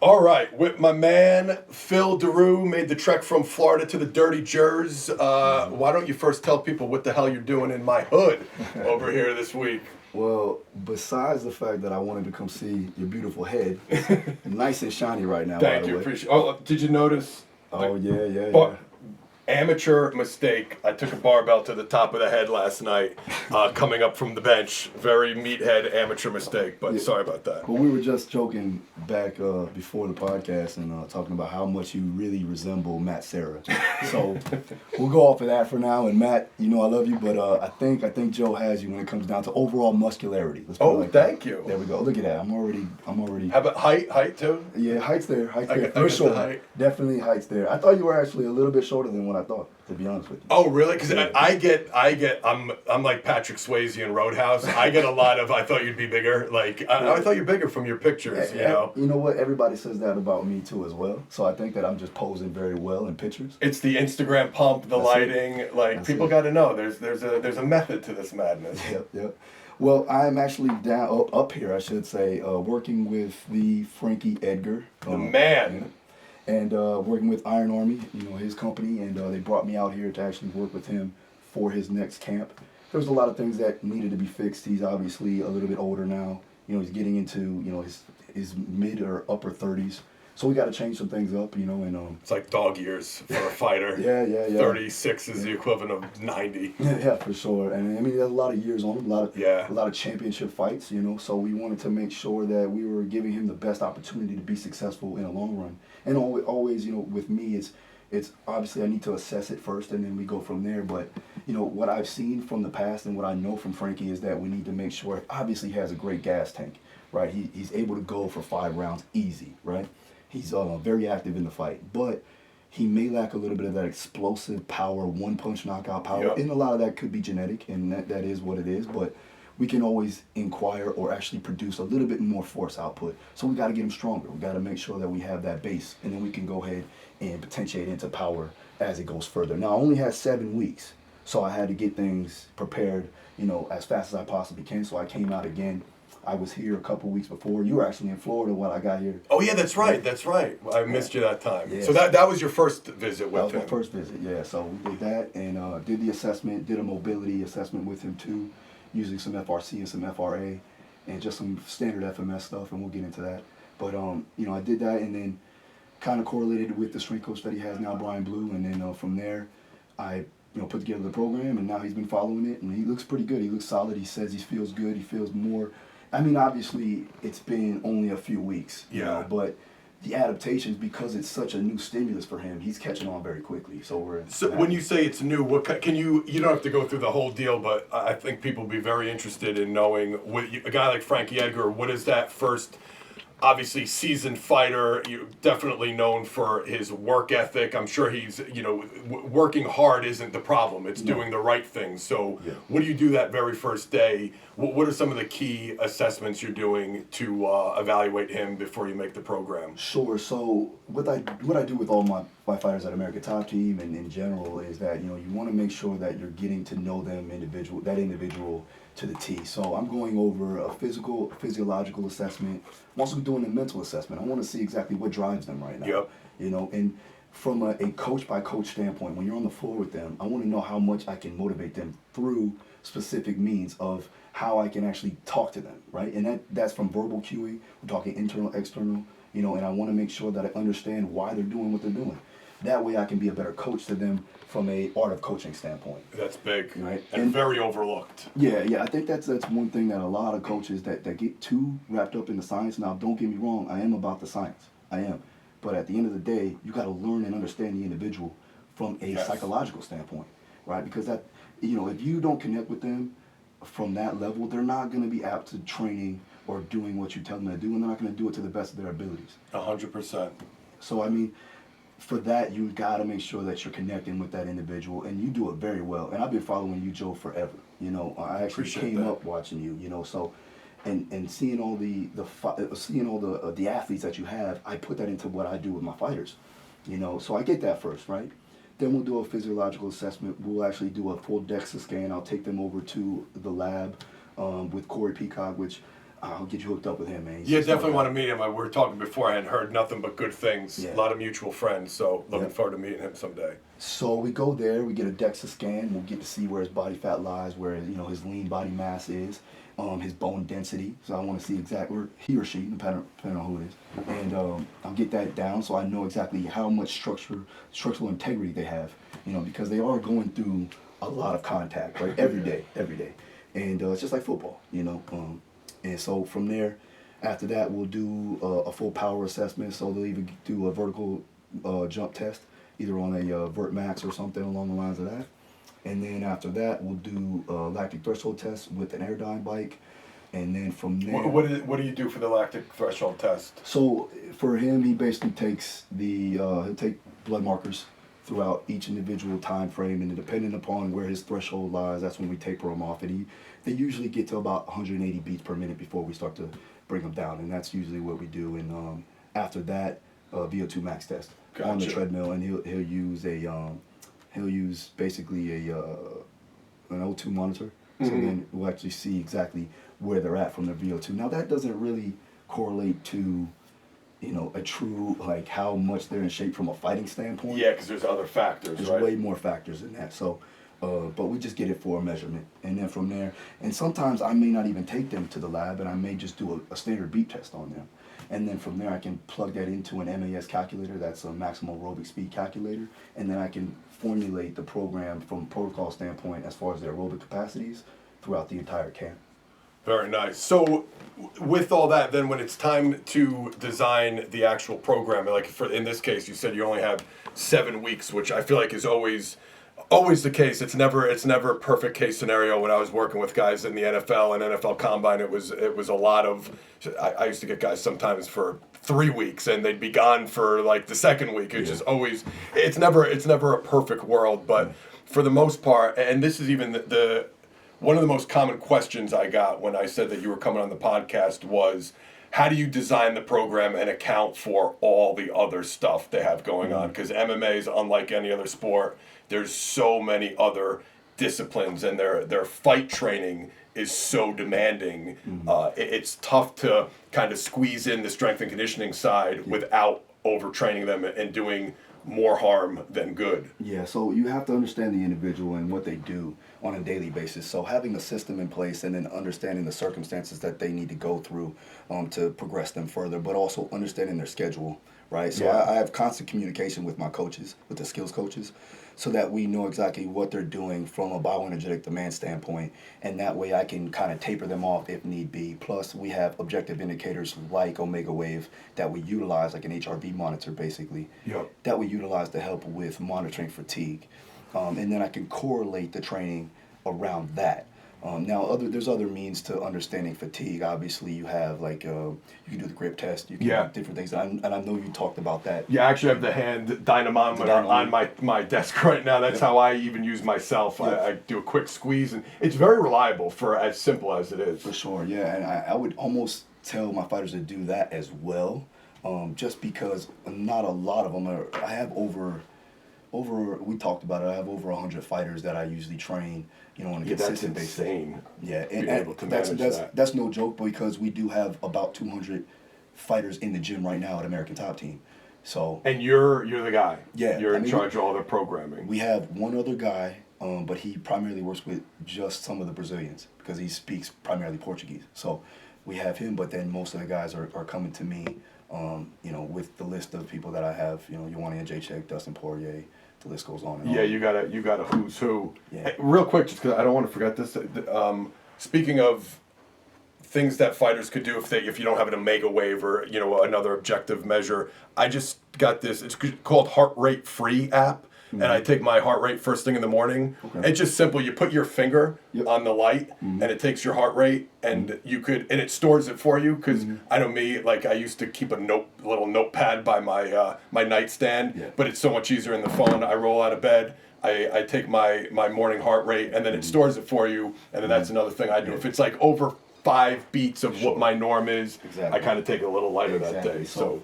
All right, with my man Phil Daru made the trek from Florida to the dirty Jers. Why don't you first tell people what the hell you're doing in my hood over here this week? Well, besides the fact that I wanted to come see your beautiful head, nice and shiny right now. Thank by the you, way. appreciate. Oh, did you notice? Oh yeah. But amateur mistake. I took a barbell to the top of the head last night, coming up from the bench. Very meathead amateur mistake, but sorry about that. But we were just joking back before the podcast and talking about how much you really resemble Matt Serra. So we'll go off of that for now. And Matt, you know I love you, but I think Joe has you when it comes down to overall muscularity. Let's put it like thank that. you. There we go. Look at that. I'm already. How about height too? Yeah, height's there. I For got sure. the height. Definitely height's there. I thought you were actually a little bit shorter than what I thought, to be honest with you. Oh, really? Because I'm like Patrick Swayze in Roadhouse. I get a lot of, I thought you'd be bigger. Like, I thought you're bigger from your pictures, you know? You know what? Everybody says that about me too as well. So I think that I'm just posing very well in pictures. It's the Instagram pump, the lighting. Like, people got to know there's a method to this madness. Yep. Well, I'm actually up here, I should say, working with the Frankie Edgar. The man. And working with Iron Army, you know, his company, and they brought me out here to actually work with him for his next camp. There was a lot of things that needed to be fixed. He's obviously a little bit older now. You know, he's getting into, you know, his mid or upper 30s. So we got to change some things up, you know, and It's like dog years for a fighter. Yeah. 36 is the equivalent of 90. Yeah, for sure. And I mean, there's a lot of years on him, Yeah. a lot of championship fights, you know. So we wanted to make sure that we were giving him the best opportunity to be successful in the long run. And always, you know, with me, it's obviously I need to assess it first, and then we go from there. But you know, what I've seen from the past and what I know from Frankie is that we need to make sure. Obviously, he has a great gas tank, right? He's able to go for 5 rounds easy, right? He's very active in the fight, but he may lack a little bit of that explosive power, one-punch knockout power. Yep. And a lot of that could be genetic, and that is what it is. But we can always inquire or actually produce a little bit more force output. So we got to get him stronger. We got to make sure that we have that base, and then we can go ahead and potentiate into power as it goes further. Now, I only had 7 weeks, so I had to get things prepared, you know, as fast as I possibly can. So I came out again. I was here a couple weeks before. You were actually in Florida when I got here. Oh, yeah, that's right. I missed you that time. Yeah. So that was your first visit with him? That was my first visit, yeah. So we did that and did the assessment, did a mobility assessment with him too, using some FRC and some FRA and just some standard FMS stuff, and we'll get into that. But, you know, I did that and then kind of correlated with the strength coach that he has now, Brian Blue, and then from there I put together the program, and now he's been following it, and he looks pretty good. He looks solid. He says he feels good. He feels more. I mean, obviously, it's been only a few weeks, you know, but the adaptations, because it's such a new stimulus for him, he's catching on very quickly. So when you say it's new, what can you don't have to go through the whole deal, but I think people will be very interested in knowing, with a guy like Frankie Edgar, what is that first, obviously seasoned fighter, definitely known for his work ethic. I'm sure he's, working hard isn't the problem. It's doing the right thing. So what do you do that very first day? What are some of the key assessments you're doing to evaluate him before you make the program? Sure. So what I do with all my fighters at America Top Team and in general is that, you want to make sure that you're getting to know that individual to the T. So I'm going over a physiological assessment. I'm also doing a mental assessment. I want to see exactly what drives them right now. Yep. And from a coach by coach standpoint, when you're on the floor with them, I want to know how much I can motivate them through specific means of how I can actually talk to them, right? And that's from verbal cueing. We're talking internal, external, and I want to make sure that I understand why they're doing what they're doing. That way I can be a better coach to them from a art of coaching standpoint. That's big, right? And very overlooked. Yeah. I think that's one thing that a lot of coaches that get too wrapped up in the science. Now, don't get me wrong, I am about the science. I am. But at the end of the day, you got to learn and understand the individual from a psychological standpoint, right? Because that, if you don't connect with them from that level, they're not going to be apt to training or doing what you tell them to do, and they're not going to do it to the best of their abilities. 100%. So, I mean, for that, you got to make sure that you're connecting with that individual, and you do it very well. And I've been following you, Joe, forever. I actually came up watching you. So, and seeing all the athletes that you have, I put that into what I do with my fighters. So I get that first, right? Then we'll do a physiological assessment. We'll actually do a full DEXA scan. I'll take them over to the lab with Corey Peacock, which I'll get you hooked up with him, man. He's Yeah, just definitely my want guy. to meet him. We were talking beforehand, heard nothing but good things. Yeah. A lot of mutual friends, so looking Yeah. forward to meeting him someday. So we go there, we get a DEXA scan, we'll get to see where his body fat lies, where his lean body mass is, his bone density. So I want to see exactly, or he or she, depending on who it is, and I'll get that down so I know exactly how much structural integrity they have. Because they are going through a lot of contact, right? Every day, and it's just like football, and so from there, after that, we'll do a full power assessment. So they'll even do a vertical jump test, either on a vert max or something along the lines of that. And then after that, we'll do a lactic threshold test with an aerodyne bike. And then from there, What do you do for the lactic threshold test? so for him, he basically takes he'll take blood markers throughout each individual time frame, and depending upon where his threshold lies, that's when we taper him off. And they usually get to about 180 beats per minute before we start to bring them down, and that's usually what we do. And after that, VO2 max test on the Gotcha. treadmill, and he'll use basically an O2 monitor. So then we'll actually see exactly where they're at from their VO2. Now that doesn't really correlate to a true, like, how much they're in shape from a fighting standpoint. Yeah, because there's other factors, There's right? way more factors than that. So, but we just get it for a measurement, and then from there, and sometimes I may not even take them to the lab, and I may just do a standard beat test on them, and then from there I can plug that into an MAS calculator. That's a maximal aerobic speed calculator, and then I can formulate the program from a protocol standpoint as far as their aerobic capacities throughout the entire camp. Very nice. So, with all that, then when it's time to design the actual program, like in this case, you said you only have 7 weeks, which I feel like is always the case. It's never a perfect case scenario. When I was working with guys in the NFL and NFL Combine, it was a lot of. I used to get guys sometimes for 3 weeks, and they'd be gone for like the second week. It's just always. It's never a perfect world, but for the most part, and this is even the one of the most common questions I got when I said that you were coming on the podcast was, how do you design the program and account for all the other stuff they have going on? Because MMA is unlike any other sport. There's so many other disciplines, and their fight training is so demanding. It's tough to kind of squeeze in the strength and conditioning side without overtraining them and doing more harm than good. Yeah, so you have to understand the individual and what they do on a daily basis. So having a system in place and then understanding the circumstances that they need to go through to progress them further, but also understanding their schedule, right? So I have constant communication with my coaches, with the skills coaches, so that we know exactly what they're doing from a bioenergetic demand standpoint, and that way I can kind of taper them off if need be. Plus, we have objective indicators like Omega Wave that we utilize, like an HRV monitor basically, that we utilize to help with monitoring fatigue. And then I can correlate the training around that. Now, there's other means to understanding fatigue. Obviously, you have like you can do the grip test. You can do different things, and I know you talked about that. Yeah, I actually have the hand dynamometer on my desk right now. That's how I even use myself. I do a quick squeeze, and it's very reliable for as simple as it is. For sure, yeah, and I would almost tell my fighters to do that as well, just because not a lot of them are. I have over we talked about it. I have over 100 fighters that I usually train, on a consistent basis. Insane. Yeah, Being and able to manage that. that's no joke, because we do have about 200 fighters in the gym right now at American Top Team. So. And you're the guy. Yeah, You're in charge of all the programming. We have one other guy, but he primarily works with just some of the Brazilians because he speaks primarily Portuguese. So we have him, but then most of the guys are coming to me, with the list of people that I have. Ioane Jacek, Dustin Poirier. The list goes on and on. Yeah, you got a who's who. Yeah. Hey, real quick, just because I don't want to forget this. Speaking of things that fighters could do if you don't have an Omega Wave or another objective measure, I just got this. It's called Heart Rate Free app, and I take my heart rate first thing in the morning. Okay. It's just simple. You put your finger on the light, and it takes your heart rate, and it stores it for you. Because I know me, like I used to keep a little notepad by my my nightstand, but it's so much easier in the phone. I roll out of bed. I take my morning heart rate, and then it stores it for you. And then that's another thing I do. If it's like over 5 beats of what my norm is, I kind of take it a little lighter that day. So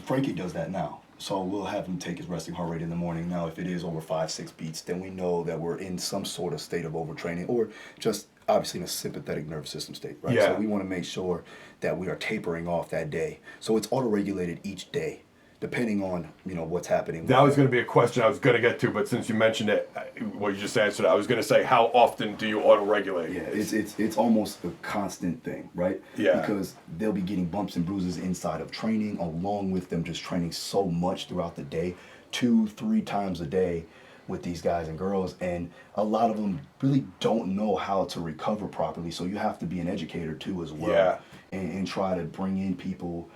Frankie does that now. So we'll have him take his resting heart rate in the morning. Now, if it is over 5-6 beats, then we know that we're in some sort of state of overtraining or just obviously in a sympathetic nervous system state, right? Yeah. So we want to make sure that we are tapering off that day. So it's auto-regulated each day, depending on, what's happening. That was going to be a question I was going to get to, but since you mentioned it, well, you just answered it. I was going to say, how often do you auto-regulate? Yeah, it's almost a constant thing, right? Yeah. Because they'll be getting bumps and bruises inside of training, along with them just training so much throughout the day, 2-3 times a day with these guys and girls, and a lot of them really don't know how to recover properly. So you have to be an educator too as well, Yeah. and try to bring in people,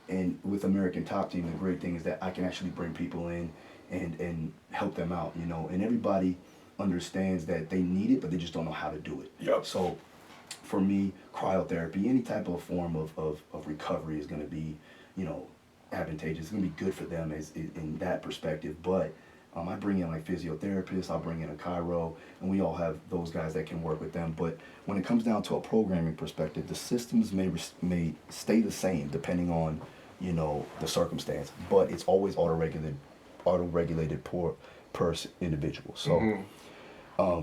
And with American Top Team, the great thing is that I can actually bring people in and help them out, and everybody understands that they need it, but they just don't know how to do it. Yep. So for me, cryotherapy, any type of form of recovery is going to be, advantageous. It's going to be good for them in that perspective. But I bring in like physiotherapists, I'll bring in a chiro, and we all have those guys that can work with them. But when it comes down to a programming perspective, the systems may stay the same depending on, the circumstance, but it's always auto-regulated per individual. So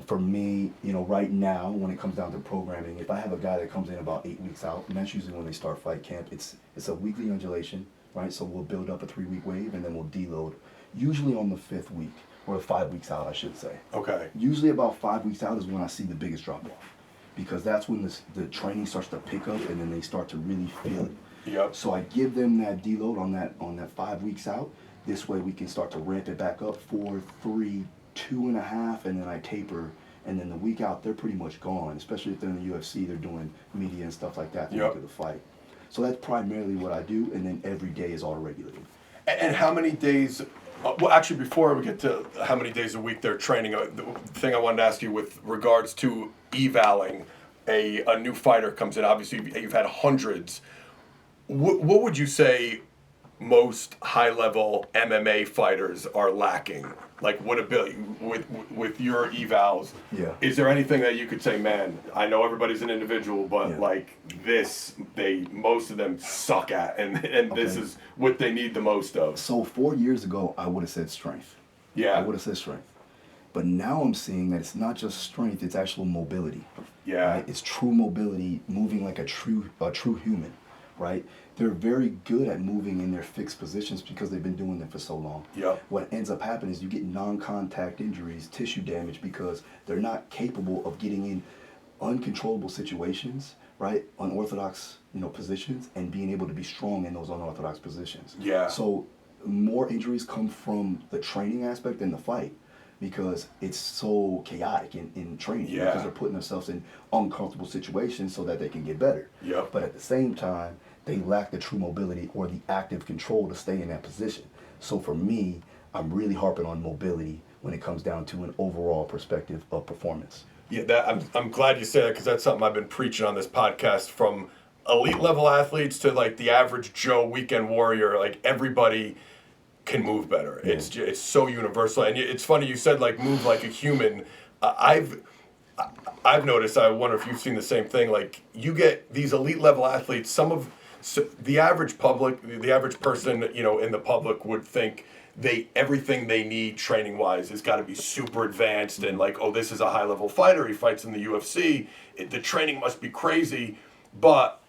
for me, right now, when it comes down to programming, if I have a guy that comes in about 8 weeks out, and that's usually when they start fight camp, it's a weekly undulation, right? So we'll build up a 3-week wave, and then we'll deload, usually on the 5th week, or 5 weeks out, I should say. Okay. Usually about 5 weeks out is when I see the biggest drop off, because that's when the training starts to pick up, and then they start to really feel it. Yep. So I give them that deload on that 5 weeks out. This way we can start to ramp it back up 4, 3, 2.5, and then I taper. And then the week out, they're pretty much gone. Especially if they're in the UFC, they're doing media and stuff like that the week of the fight. So that's primarily what I do. And then every day is auto-regulated. And how many days? Well, actually, before we get to how many days a week they're training, the thing I wanted to ask you with regards to evaling a new fighter comes in. Obviously, you've had hundreds. What would you say most high-level MMA fighters are lacking? Like, what ability with your evals? Yeah. Is there anything that you could say, man? I know everybody's an individual, but like this, most of them suck at, and this is what they need the most of. So 4 years ago, I would have said strength. Yeah. I would have said strength. But now I'm seeing that it's not just strength; it's actual mobility. Yeah. Right? It's true mobility, moving like a true human. Right? They're very good at moving in their fixed positions because they've been doing them for so long. Yep. What ends up happening is you get non-contact injuries, tissue damage, because they're not capable of getting in uncontrollable situations, right? Unorthodox, positions, and being able to be strong in those unorthodox positions. Yeah. So more injuries come from the training aspect than the fight, because it's so chaotic in training. Yeah. Because they're putting themselves in uncomfortable situations so that they can get better. Yep. But at the same time, they lack the true mobility or the active control to stay in that position. So for me, I'm really harping on mobility when it comes down to an overall perspective of performance. Yeah, I'm glad you say that, because that's something I've been preaching on this podcast, from elite level athletes to like the average Joe weekend warrior. Like, everybody can move better. Yeah. It's so universal, and it's funny you said like move like a human. I've noticed. I wonder if you've seen the same thing. Like, you get these elite level athletes. So the average public, the average person, in the public would think everything they need training wise has got to be super advanced, and like, oh, this is a high level fighter. He fights in the UFC. The training must be crazy. But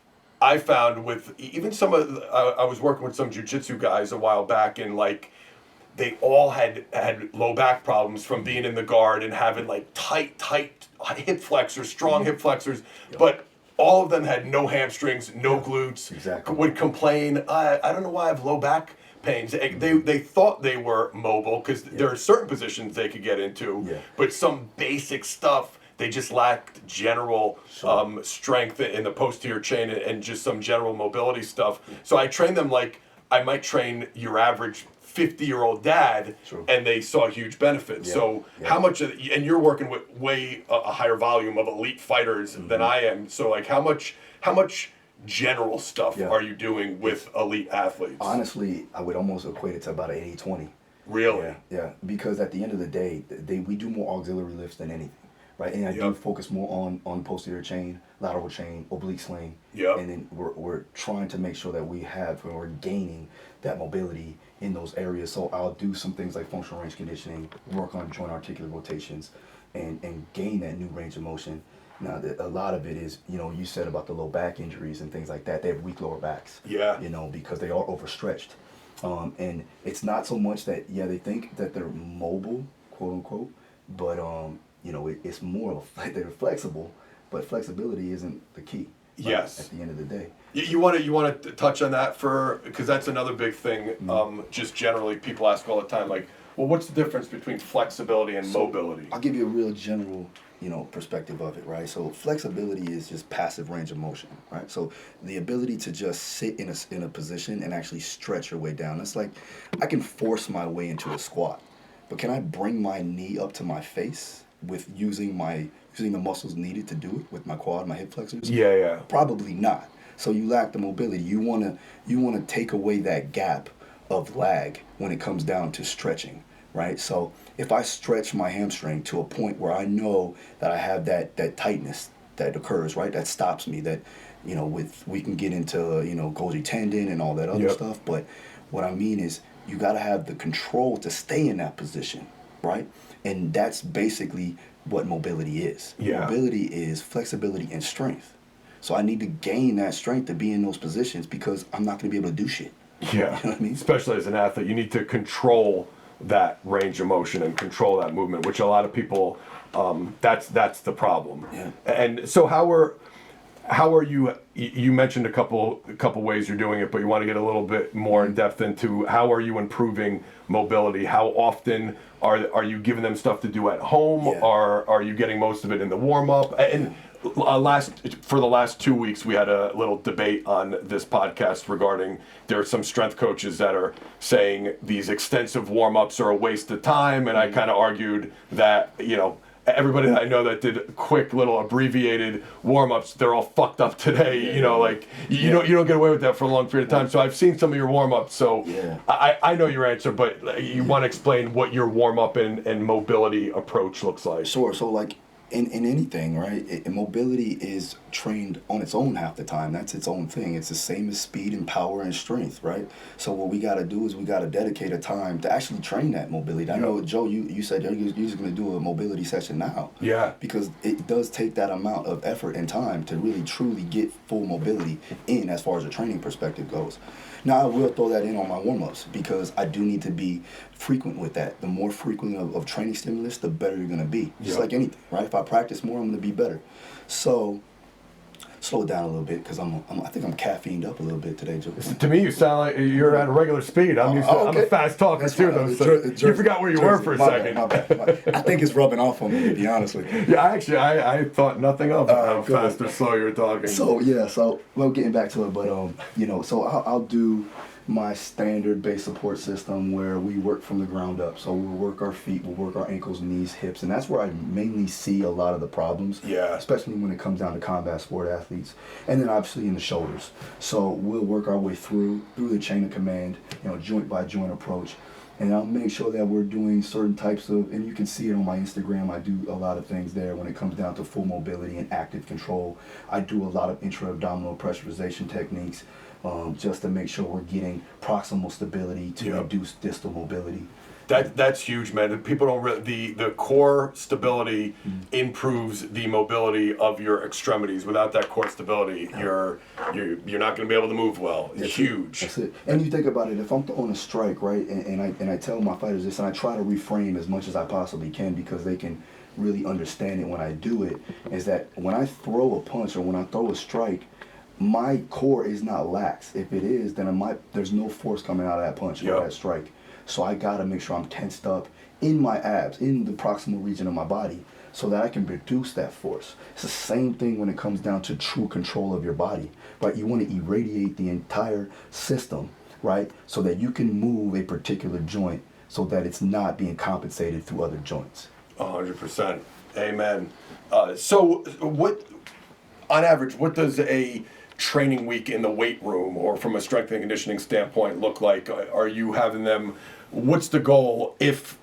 I found with even I was working with some jiu-jitsu guys a while back, and like, they all had low back problems from being in the guard and having like tight hip flexors, strong hip flexors, but all of them had no hamstrings, no glutes. Exactly. Would complain, I don't know why I have low back pains. They thought they were mobile because there are certain positions they could get into, but some basic stuff, they just lacked general strength in the posterior chain and just some general mobility stuff. So I trained them like I might train your average 50-year-old dad, and they saw huge benefits. So how much and you're working with way a higher volume of elite fighters than I am. So like, how much general stuff are you doing with elite athletes? Honestly, I would almost equate it to about an 80-20. Really? Yeah. Because at the end of the day, we do more auxiliary lifts than anything. Right, and I do focus more on posterior chain, lateral chain, oblique sling, and then we're trying to make sure that we're gaining that mobility in those areas. So I'll do some things like functional range conditioning, work on joint articular rotations, and gain that new range of motion. Now, a lot of it is, you said about the low back injuries and things like that. They have weak lower backs. Yeah. Because they are overstretched. And it's not so much that, they think that they're mobile, quote unquote, but, it's more of they're flexible, but flexibility isn't the key. Right? Yes. At the end of the day. You want to touch on that because that's another big thing. Just generally, people ask all the time, like, well, what's the difference between flexibility and mobility? I'll give you a real general, perspective of it, right? So flexibility is just passive range of motion, right? So the ability to just sit in a position and actually stretch your way down. It's like I can force my way into a squat, but can I bring my knee up to my face with using the muscles needed to do it with my quad, my hip flexors? Yeah. Probably not. So you lack the mobility. You wanna take away that gap of lag when it comes down to stretching, right? So if I stretch my hamstring to a point where I know that I have that tightness that occurs, right? That stops me. That we can get into Golgi tendon and all that other stuff. But what I mean is you got to have the control to stay in that position, right? And that's basically what mobility is. Yeah. Mobility is flexibility and strength. So I need to gain that strength to be in those positions because I'm not going to be able to do shit. Yeah. You know what I mean? Especially as an athlete, you need to control that range of motion and control that movement, which a lot of people, that's the problem. Yeah. And so how are you mentioned a couple ways you're doing it, but you want to get a little bit more in depth into how are you improving mobility? How often are you giving them stuff to do at home? Yeah. Or are you getting most of it in the warm up? And for the last 2 weeks, we had a little debate on this podcast regarding there are some strength coaches that are saying these extensive warm-ups are a waste of time, and I kind of argued that, everybody that I know that did quick little abbreviated warm-ups, they're all fucked up today. You don't get away with that for a long period of time. So I've seen some of your warm-ups. So I know your answer, but you want to explain what your warm-up and mobility approach looks like. Sure. So like in anything, right? Mobility is trained on its own half the time. That's its own thing. It's the same as speed and power and strength, right? So what we got to do is we got to dedicate a time to actually train that mobility. I know, Joe, you said you're just going to do a mobility session now. Yeah. Because it does take that amount of effort and time to really truly get full mobility in as far as the training perspective goes. Now, I will throw that in on my warm-ups because I do need to be frequent with that. The more frequent of training stimulus, the better you're going to be. Just like anything, right? If I practice more, I'm going to be better. So slow it down a little bit because I think I'm caffeined up a little bit today, Joe. To me, you sound like you're at a regular speed. I'm I'm a fast talker That's too, fine. though. So you forgot where you were for a second. My bad. I think it's rubbing off on me, to be honest with you. Yeah, actually, I thought nothing of how fast or slow you were talking. So getting back to it, but so I'll do my standard base support system where we work from the ground up. So we'll work our feet, we'll work our ankles, knees, hips, and that's where I mainly see a lot of the problems. Yeah. Especially when it comes down to combat sport athletes. And then obviously in the shoulders. So we'll work our way through the chain of command, joint by joint approach. And I'll make sure that we're doing certain types of, and you can see it on my Instagram, I do a lot of things there when it comes down to full mobility and active control. I do a lot of intra-abdominal pressurization techniques just to make sure we're getting proximal stability to reduce distal mobility. That's huge, man. People don't really, the core stability improves the mobility of your extremities. Without that core stability, you're not going to be able to move well. It's huge. That's it. And you think about it, if I'm throwing a strike, right, and I tell my fighters this, and I try to reframe as much as I possibly can because they can really understand it when I do it, is that when I throw a punch or when I throw a strike, my core is not lax. If it is, then there's no force coming out of that punch or that strike. So I gotta make sure I'm tensed up in my abs, in the proximal region of my body, so that I can reduce that force. It's the same thing when it comes down to true control of your body, right? You want to irradiate the entire system, right? So that you can move a particular joint so that it's not being compensated through other joints. 100%. Amen. So what, on average, what does a training week in the weight room or from a strength and conditioning standpoint look like? Are you having them, what's the goal if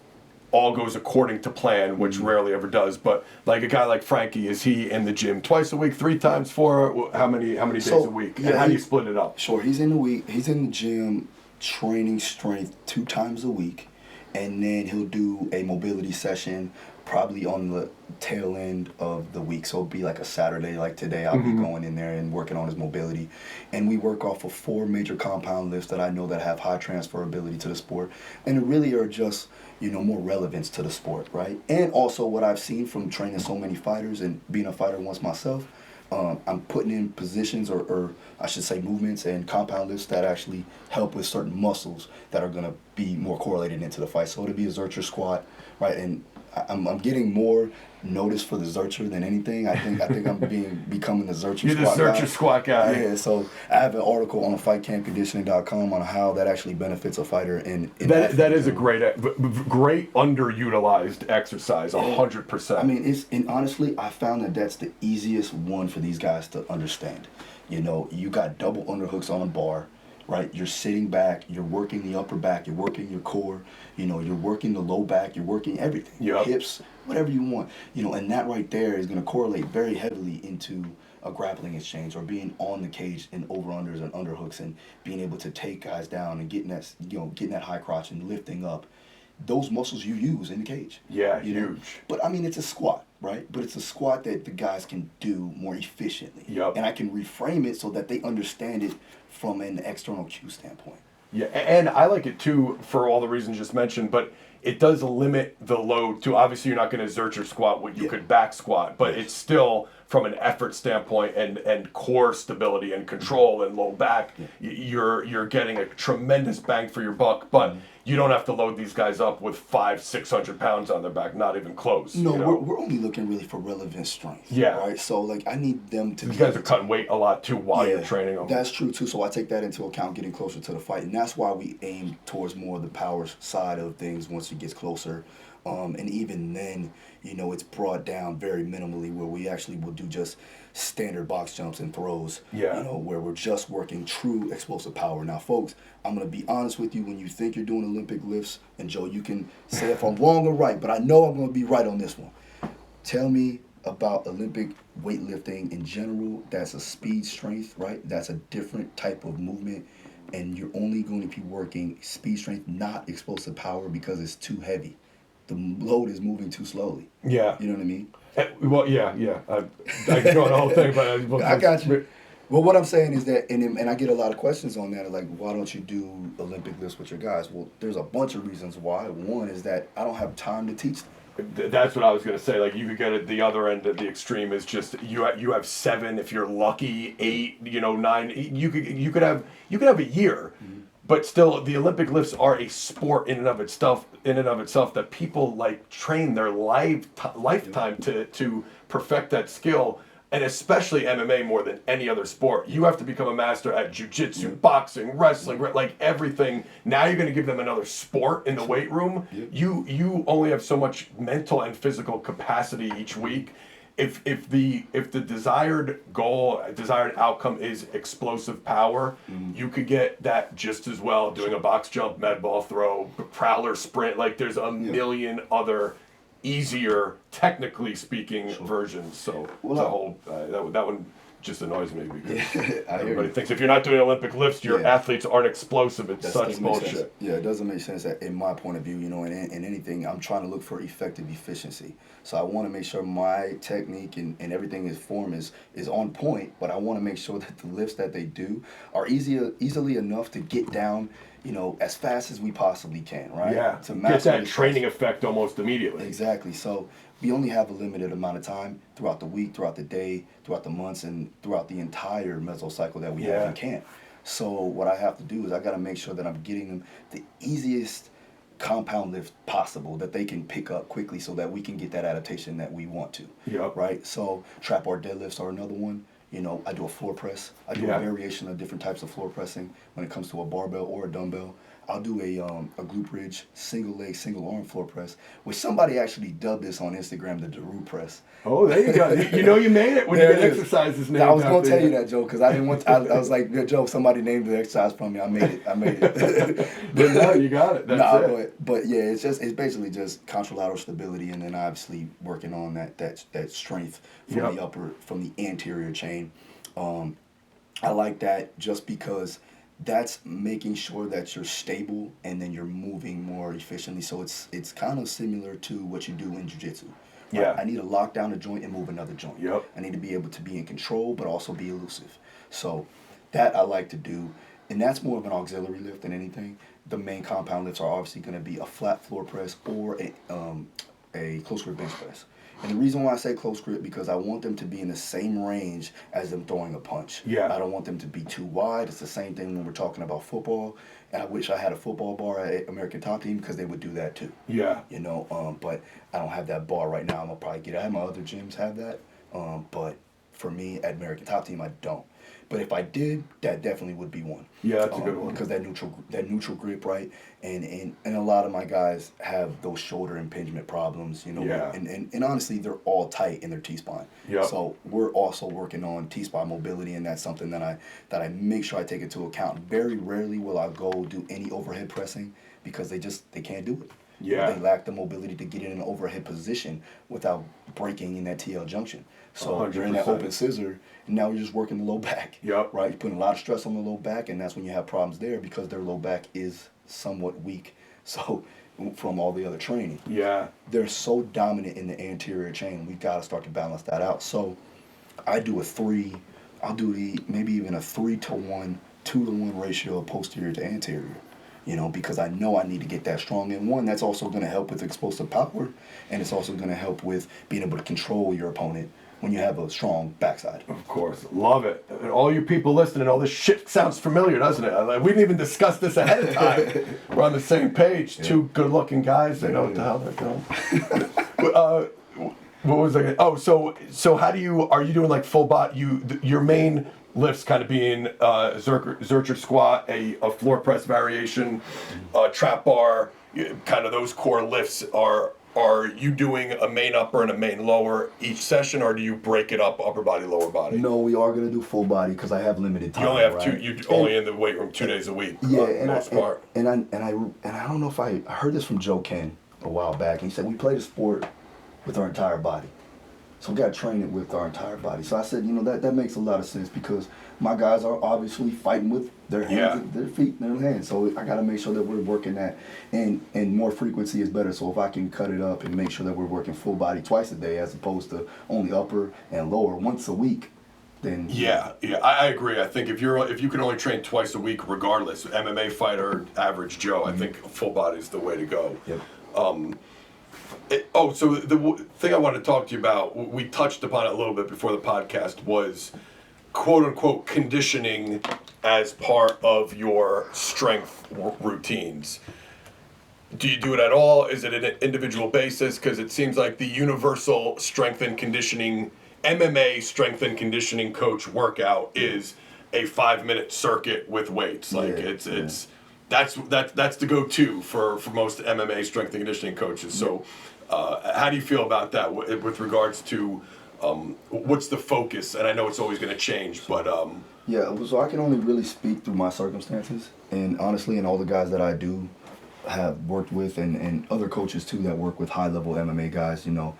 all goes according to plan, which rarely ever does, but like a guy like Frankie, is he in the gym twice a week, 3 times, 4, how many days a week? And how do you split it up? Sure, he's in the gym training strength 2 times a week, and then he'll do a mobility session probably on the tail end of the week. So it'll be like a Saturday, like today, I'll be going in there and working on his mobility. And we work off of 4 major compound lifts that I know that have high transferability to the sport. And it really are just, more relevance to the sport, right? And also what I've seen from training so many fighters and being a fighter once myself, I'm putting in positions or I should say movements and compound lifts that actually help with certain muscles that are going to be more correlated into the fight. So it'll be a Zercher squat, right? And I'm getting more notice for the Zercher than anything. I think I'm becoming the Zercher You're squat the Zercher guy. Squat guy. Yeah, so I have an article on fightcampconditioning.com on how that actually benefits a fighter in that is a great underutilized exercise, 100%. I mean, and honestly, I found that that's the easiest one for these guys to understand. You got double underhooks on a bar, right? You're sitting back, you're working the upper back, you're working your core, you're working the low back, you're working everything, Yep. hips, whatever you want, and that right there is going to correlate very heavily into a grappling exchange or being on the cage in over-unders and underhooks and being able to take guys down and getting that high crotch and lifting up. Those muscles you use in the cage. Yeah, huge. But I mean, it's a squat, right? But it's a squat that the guys can do more efficiently. Yep. And I can reframe it so that they understand it from an external cue standpoint. Yeah, and I like it too for all the reasons just mentioned, but it does limit the load to, obviously you're not going to Zercher squat what you could back squat, but it's still from an effort standpoint and core stability and control and low back, you're getting a tremendous bang for your buck, but you don't have to load these guys up with 500-600 pounds on their back, not even close. No, we're only looking really for relevant strength. Yeah. Right? So I need them to these guys are cutting weight a lot too while you're training them. That's true too. So I take that into account getting closer to the fight. And that's why we aim towards more of the power side of things once it gets closer. And even then, it's brought down very minimally where we actually will do just standard box jumps and throws, where we're just working true explosive power. Now, folks, I'm going to be honest with you. When you think you're doing Olympic lifts, and Joe, you can say if I'm wrong or right, but I know I'm going to be right on this one. Tell me about Olympic weightlifting in general. That's a speed strength, right? That's a different type of movement. And you're only going to be working speed strength, not explosive power, because it's too heavy. The load is moving too slowly. Yeah. You know what I mean? Well, yeah. I can go on the whole thing, but I got you. Well, what I'm saying is that, and I get a lot of questions on that, like, why don't you do Olympic lifts with your guys? Well, there's a bunch of reasons why. One is that I don't have time to teach them. That's what I was going to say. Like, you could get at the other end of the extreme is just you have 7 if you're lucky, 8, 9. You could have a year. Mm-hmm. But still, the Olympic lifts are a sport in and of itself that people train their lifetime to perfect that skill, and especially MMA more than any other sport. You have to become a master at jiu-jitsu, boxing, wrestling, like everything. Now you're going to give them another sport in the weight room. You only have so much mental and physical capacity each week. If the desired outcome is explosive power, you could get that just as well doing a box jump, med ball throw, prowler sprint. Like there's a million other easier, technically speaking, versions. So the whole that one just annoys me because everybody thinks if you're not doing Olympic lifts, your athletes aren't explosive. It's such bullshit. Yeah, it doesn't make sense in my point of view, in anything, I'm trying to look for effective efficiency. So I want to make sure my technique and everything is form is on point, but I want to make sure that the lifts that they do are easily enough to get down, as fast as we possibly can, right? Yeah, to get that training effect almost immediately. Exactly. So we only have a limited amount of time throughout the week, throughout the day, throughout the months, and throughout the entire mesocycle that we have in camp. So what I have to do is I got to make sure that I'm getting them the easiest compound lift possible that they can pick up quickly so that we can get that adaptation that we want to. Yep. Right? So trap bar deadlifts are another one. I do a floor press. I do a variation of different types of floor pressing when it comes to a barbell or a dumbbell. I'll do a glute bridge, single leg, single arm floor press, which somebody actually dubbed this on Instagram the Daru press. Oh, there you go. You made it when you get exercises named. I was going to tell you that, Joe, because I didn't want. I was like, Joe, somebody named the exercise from me. I made it. But no, you got it. That's it. But yeah, it's basically just contralateral stability, and then obviously working on that strength from the anterior chain. I like that just because that's making sure that you're stable and then you're moving more efficiently. So it's kind of similar to what you do in jiu-jitsu. Right? Yeah. I need to lock down a joint and move another joint. Yep. I need to be able to be in control but also be elusive. So that I like to do, and that's more of an auxiliary lift than anything. The main compound lifts are obviously going to be a flat floor press or a close grip bench press. And the reason why I say close grip, because I want them to be in the same range as them throwing a punch. Yeah. I don't want them to be too wide. It's the same thing when we're talking about football. And I wish I had a football bar at American Top Team because they would do that too. Yeah. You know, but I don't have that bar right now. I'm gonna probably get it. I have my other gyms have that. But for me, at American Top Team, I don't. But if I did, that definitely would be one. Yeah, that's a good one. Because that neutral grip, right? And a lot of my guys have those shoulder impingement problems, you know. Yeah. And honestly, they're all tight in their T-spine. Yep. So we're also working on T-spine mobility, and that's something that I make sure I take into account. Very rarely will I go do any overhead pressing because they can't do it. Yeah. They lack the mobility to get in an overhead position without breaking in that TL junction. So you're in that 100%. open scissor, and now you're just working the low back. Yep. Right? You're putting a lot of stress on the low back, and that's when you have problems there because their low back is somewhat weak. So from all the other training. Yeah. They're so dominant in the anterior chain. We've got to start to balance that out. So I do I'll do maybe even a 3-to-1, 2-to-1 ratio of posterior to anterior. You know, because I know I need to get that strong. And one, that's also going to help with explosive power, and it's also going to help with being able to control your opponent when you have a strong backside. Of course. Love it. And all you people listening, all this shit sounds familiar, doesn't it? Like, we didn't even discuss this ahead of time. We're on the same page. Yeah. Two good-looking guys. They know what the hell they're doing. What was I? Oh, so how are you doing like full body? Your main lifts kind of being Zercher squat, a floor press variation, trap bar, kind of those core lifts. Are you doing a main upper and a main lower each session, or do you break it up, upper body, lower body? No, we are going to do full body because I have limited time. You only have right? two. You only in the weight room 2 days a week. Yeah, for the most part. And I don't know if I heard this from Joe Ken a while back. And he said we play the sport with our entire body. So we got to train it with our entire body. So I said, you know, that makes a lot of sense because my guys are obviously fighting with their hands, their feet, and their hands. So I got to make sure that we're working that, and more frequency is better. So if I can cut it up and make sure that we're working full body twice a day as opposed to only upper and lower once a week, then yeah, I agree. I think if you can only train twice a week, regardless, MMA fighter, average Joe, I think full body is the way to go. Yep. So the thing I wanted to talk to you about, we touched upon it a little bit before the podcast, was quote-unquote conditioning as part of your strength routines. Do you do it at all? Is it an individual basis? Because it seems like the universal strength and conditioning, MMA strength and conditioning coach workout is a 5-minute circuit with weights. Like that's the go-to for most MMA strength and conditioning coaches. So how do you feel about that with regards to what's the focus? And I know it's always going to change, but yeah. So I can only really speak through my circumstances, and honestly, and all the guys that I do have worked with, and other coaches too that work with high-level MMA guys. You know,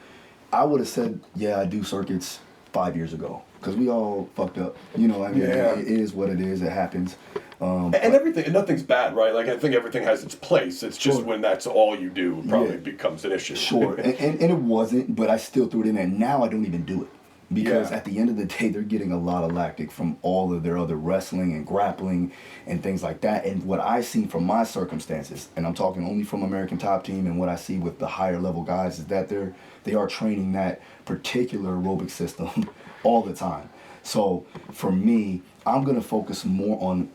I would have said, yeah, I do circuits 5 years ago because we all fucked up. You know, I mean, it is what it is. It happens. And everything, nothing's bad, right? Like I think everything has its place. It's just when that's all you do, it probably becomes an issue. Sure, and it wasn't, but I still threw it in there. Now I don't even do it because at the end of the day, they're getting a lot of lactic from all of their other wrestling and grappling and things like that. And what I see from my circumstances, and I'm talking only from American Top Team, and what I see with the higher level guys is that they are training that particular aerobic system all the time. So for me, I'm gonna focus more on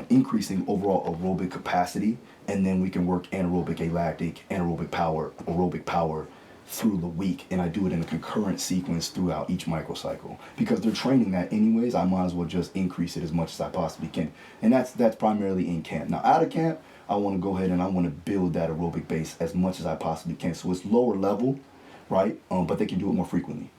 increasing overall aerobic capacity, and then we can work anaerobic lactic, aerobic power through the week, and I do it in a concurrent sequence throughout each microcycle because they're training that anyways. I might as well just increase it as much as I possibly can, and that's primarily in camp. Now out of camp, I want to go ahead and I want to build that aerobic base as much as I possibly can, so it's lower level, right? But they can do it more frequently.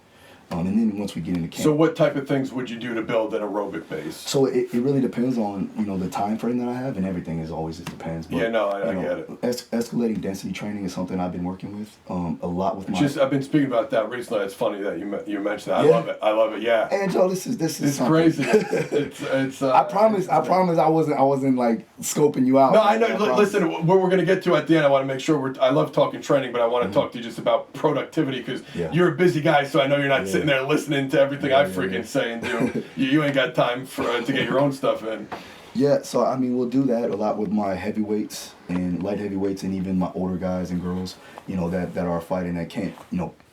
And then once we get into camp. So what type of things would you do to build an aerobic base? So it really depends on, the time frame that I have, and everything is always just depends. But, Yeah, no, I get it. Escalating density training is something I've been working with a lot with my. I've been speaking about that recently. It's funny that you mentioned that. Yeah. I love it. Yeah. And Joe, this is It's something. crazy. It's I promise I wasn't like scoping you out. No, I know. Listen, what we're gonna get to at the end, I want to make sure I love talking training, but I want to talk to you just about productivity because you're a busy guy, so I know you're not sitting there listening to everything I freaking say and do. You ain't got time to get your own stuff in. Yeah, so I mean, we'll do that a lot with my heavyweights and light heavyweights, and even my older guys and girls, that are fighting that can't,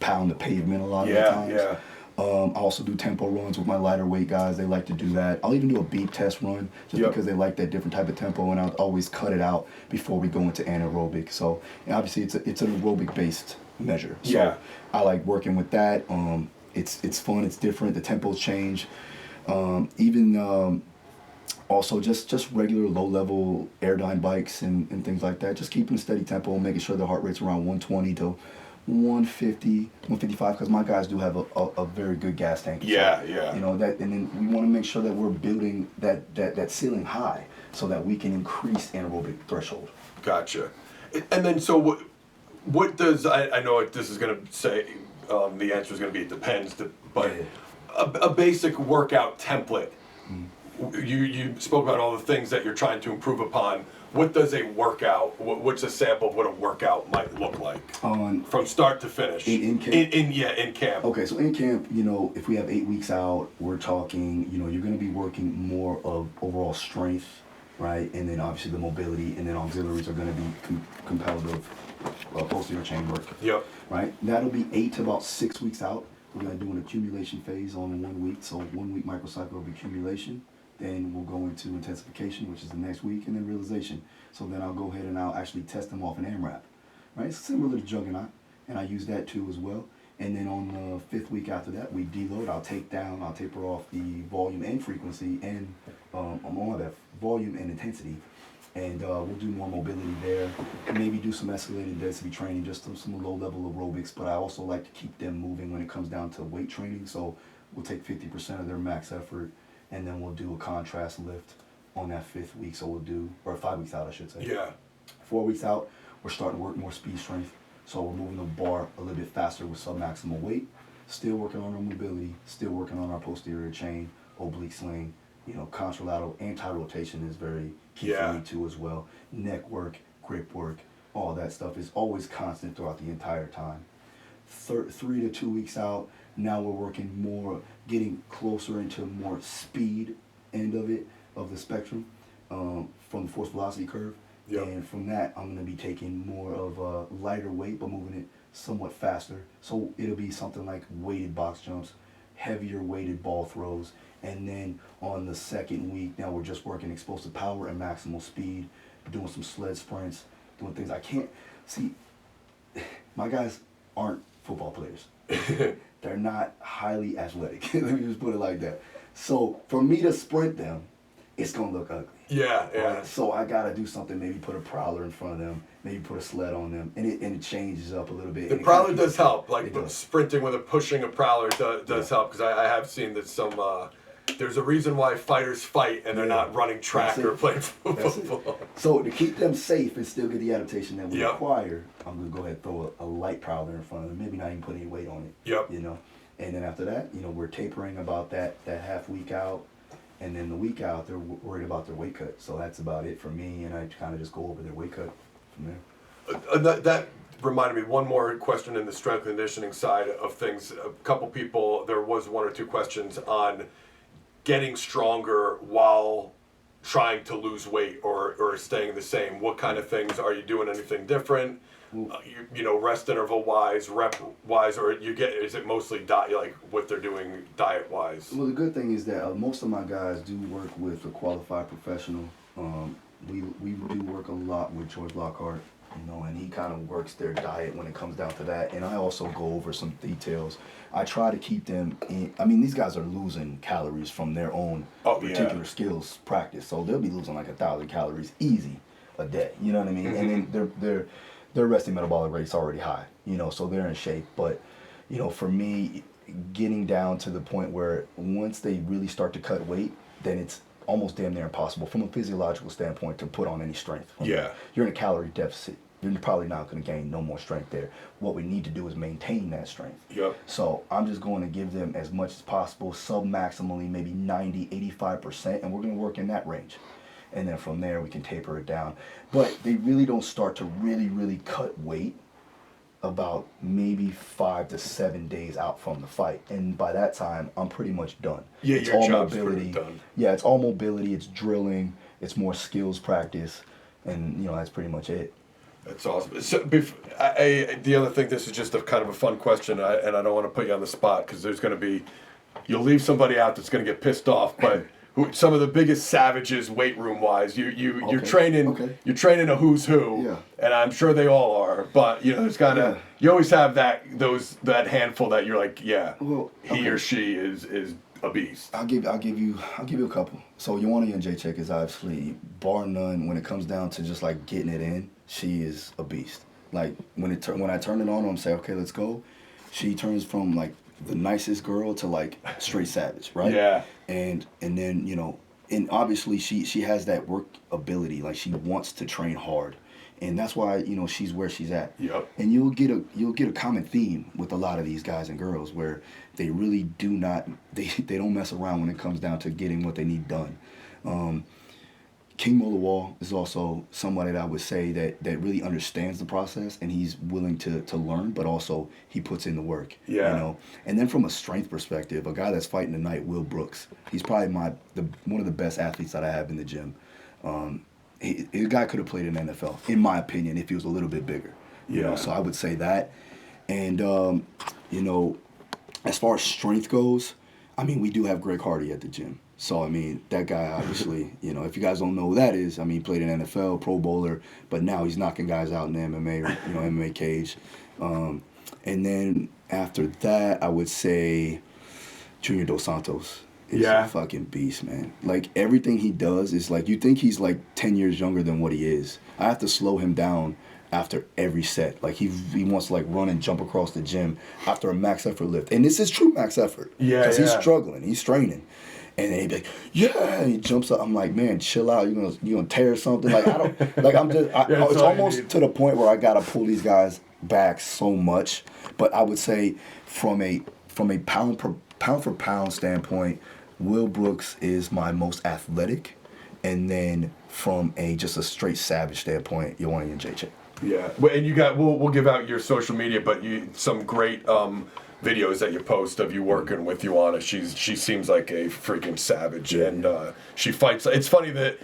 pound the pavement a lot of the times. Yeah. I also do tempo runs with my lighter weight guys. They like to do that. I'll even do a beat test run just because they like that different type of tempo, and I'll always cut it out before we go into anaerobic. So and obviously it's an aerobic based measure. So I like working with that. It's fun. It's different. The tempos change. Also just regular low level airdyne bikes and things like that. Just keeping a steady tempo and making sure the heart rate's around 120 to 150, 155, because my guys do have a very good gas tank. Yeah. That, and then we want to make sure that we're building that ceiling high so that we can increase anaerobic threshold. Gotcha. And then so what does I know this is gonna say the answer is gonna be it depends, but a basic workout template. You spoke about all the things that you're trying to improve upon. What does a workout? What's a sample of what a workout might look like from start to finish? In camp. In camp. Okay, so in camp, if we have 8 weeks out, we're talking. You're going to be working more of overall strength, right? And then obviously the mobility, and then auxiliaries are going to be competitive posterior chain work. Yep. Right. That'll be 8 to about 6 weeks out. We're going to do an accumulation phase on 1 week. So 1 week microcycle of accumulation. Then we'll go into intensification, which is the next week, and then realization. So then I'll go ahead and I'll actually test them off an AMRAP, right? It's similar to Juggernaut, and I use that too as well. And then on the 5th week after that, we deload. I'll taper off the volume and frequency, and volume and intensity. And we'll do more mobility there. Maybe do some escalated density training, just some low-level aerobics. But I also like to keep them moving when it comes down to weight training. So we'll take 50% of their max effort, and then we'll do a contrast lift on that 5th week. So we'll do, or 5 weeks out, I should say. Yeah. 4 weeks out, we're starting to work more speed strength. So we're moving the bar a little bit faster with sub-maximal weight. Still working on our mobility, still working on our posterior chain, oblique sling. Contralateral anti-rotation is very key for me too as well. Neck work, grip work, all that stuff is always constant throughout the entire time. 3 to 2 weeks out, now we're working more, getting closer into more speed end of the spectrum from the force velocity curve. Yep. And from that, I'm going to be taking more of a lighter weight, but moving it somewhat faster. So it'll be something like weighted box jumps, heavier weighted ball throws. And then on the 2nd week, now we're just working explosive power and maximal speed, doing some sled sprints, doing things I can't see. My guys aren't football players. They're not highly athletic. Let me just put it like that. So for me to sprint them, it's gonna look ugly. Yeah. So I gotta do something. Maybe put a prowler in front of them. Maybe put a sled on them, and it changes up a little bit. The prowler does help. Like sprinting with pushing a prowler does help, because I have seen that some. There's a reason why fighters fight and they're not running track or playing football. So to keep them safe and still get the adaptation that we require, I'm gonna go ahead and throw a light prowler in front of them. Maybe not even put any weight on it. Yep. And then after that, we're tapering about that half week out. And then the week out, they're worried about their weight cut. So that's about it for me, and I kind of just go over their weight cut from there. That reminded me, one more question in the strength and conditioning side of things. A couple people, there was 1 or 2 questions on getting stronger while trying to lose weight or staying the same. What kind of things are you doing? Anything different? Rest interval wise, rep wise, or is it mostly diet, like what they're doing diet wise? Well, the good thing is that most of my guys do work with a qualified professional. We do work a lot with George Lockhart, and he kind of works their diet when it comes down to that. And I also go over some details. I try to keep them in. I mean, these guys are losing calories from their own particular skills practice, so they'll be losing like 1,000 calories easy a day. You know what I mean? And then their resting metabolic rate's already high. So they're in shape. But for me, getting down to the point where once they really start to cut weight, then it's almost damn near impossible from a physiological standpoint to put on any strength. Yeah. You're in a calorie deficit. You're probably not going to gain no more strength there. What we need to do is maintain that strength. Yep. So I'm just going to give them as much as possible, sub-maximally, maybe 90, 85%, and we're going to work in that range. And then from there, we can taper it down. But they really don't start to really cut weight about maybe 5 to 7 days out from the fight, and by that time I'm pretty much done. Yeah, it's your all job's mobility. pretty done. Yeah, it's all mobility. It's drilling. It's more skills practice, and that's pretty much it. That's awesome. So, the other thing, this is just a kind of a fun question, and I don't want to put you on the spot because there's going to be, you'll leave somebody out that's going to get pissed off, but. Some of the biggest savages, weight room wise, you're training a who's who, Yeah. and I'm sure they all are. But there's gotta you always have that handful that you're like, he or she is a beast. I'll give you a couple. So Ioana and Jacek is obviously bar none when it comes down to just like getting it in. She is a beast. Like when I turn it on, I'm say, okay, let's go. She turns from like the nicest girl to like straight savage, right? Yeah. And then and obviously she has that work ability. Like she wants to train hard, and that's why she's where she's at. Yep. And you'll get a common theme with a lot of these guys and girls where they really do not they don't mess around when it comes down to getting what they need done. King Molawal is also somebody that I would say that really understands the process, and he's willing to learn, but also he puts in the work. Yeah. And then from a strength perspective, a guy that's fighting tonight, Will Brooks, he's probably one of the best athletes that I have in the gym. The guy could have played in the NFL, in my opinion, if he was a little bit bigger. So I would say that. And as far as strength goes, I mean, we do have Greg Hardy at the gym. So, I mean, that guy, obviously, if you guys don't know who that is, I mean, he played in NFL, Pro Bowler, but now he's knocking guys out in the MMA, or, MMA cage. And then after that, I would say Junior Dos Santos is a fucking beast, man. Like, everything he does is like, you think he's like 10 years younger than what he is. I have to slow him down after every set. Like, he wants to, like, run and jump across the gym after a max effort lift. And this is true max effort. Yeah, because he's struggling. He's straining. And then he'd be like, and he jumps up. I'm like, man, chill out. You're gonna tear something. Like, I don't, like, I'm just, it's almost to the point where I gotta pull these guys back so much. But I would say from a pound for pound standpoint, Will Brooks is my most athletic. And then from just a straight savage standpoint, Ioana and JJ. Yeah, and you got, we'll give out your social media, but some great videos that you post of you working with Ioana. She seems like a freaking savage, and she fights. It's funny that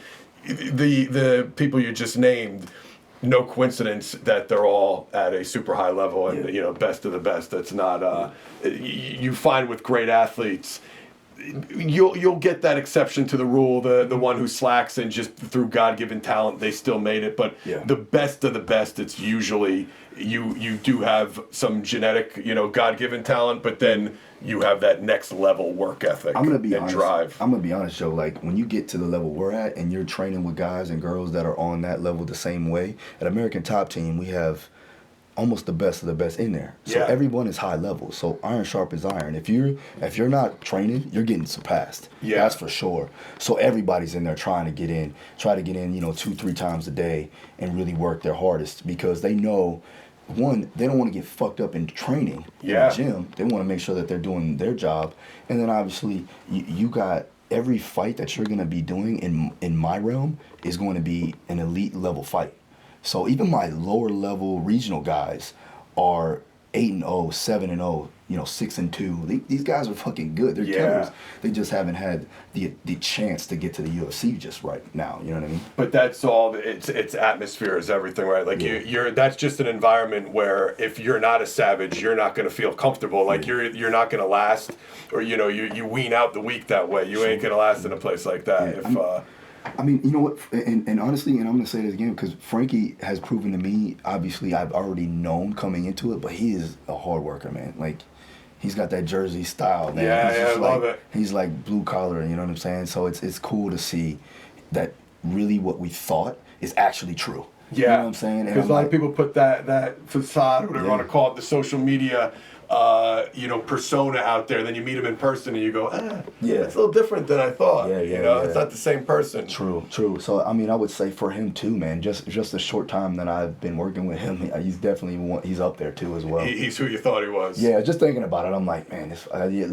the people you just named, no coincidence that they're all at a super high level and best of the best. That's not you find with great athletes. You'll get that exception to the rule, the one who slacks and just through God-given talent they still made it. But the best of the best, it's usually you do have some genetic, God-given talent, but then you have that next level work ethic and drive. I'm gonna be honest, Joe. Like, when you get to the level we're at and you're training with guys and girls that are on that level the same way, at American Top Team we have almost the best of the best in there. So everyone is high level. So iron sharpens iron. If you're not training, you're getting surpassed. Yeah. That's for sure. So everybody's in there try to get in, 2-3 times a day and really work their hardest, because they know, one, they don't want to get fucked up in training in the gym. They want to make sure that they're doing their job. And then obviously you got every fight that you're going to be doing in my realm is going to be an elite level fight. So even my lower level regional guys are 8-0, 7-0, 6-2. These guys are fucking good. They're killers. They just haven't had the chance to get to the UFC just right now. You know what I mean? But that's all. It's atmosphere is everything, right? Like you're that's just an environment where if you're not a savage, you're not going to feel comfortable. Like you're not going to last, or you wean out the weak that way. You ain't going to last in a place like that. I mean, you know what? And honestly, and I'm going to say this again, because Frankie has proven to me, obviously, I've already known coming into it, but he is a hard worker, man. Like, he's got that Jersey style, man. I love it. He's like blue collar, you know what I'm saying? So it's cool to see that really what we thought is actually true. Yeah. You know what I'm saying? Because a lot of people put that facade, whatever you want to call it, the social media persona out there. Then you meet him in person and you go, Yeah. it's a little different than I thought. Yeah. It's not the same person. True. So I mean, I would say for him too, man. Just the short time that I've been working with him, he's definitely he's up there too as well. He's who you thought he was. Yeah, just thinking about it, I'm like, man,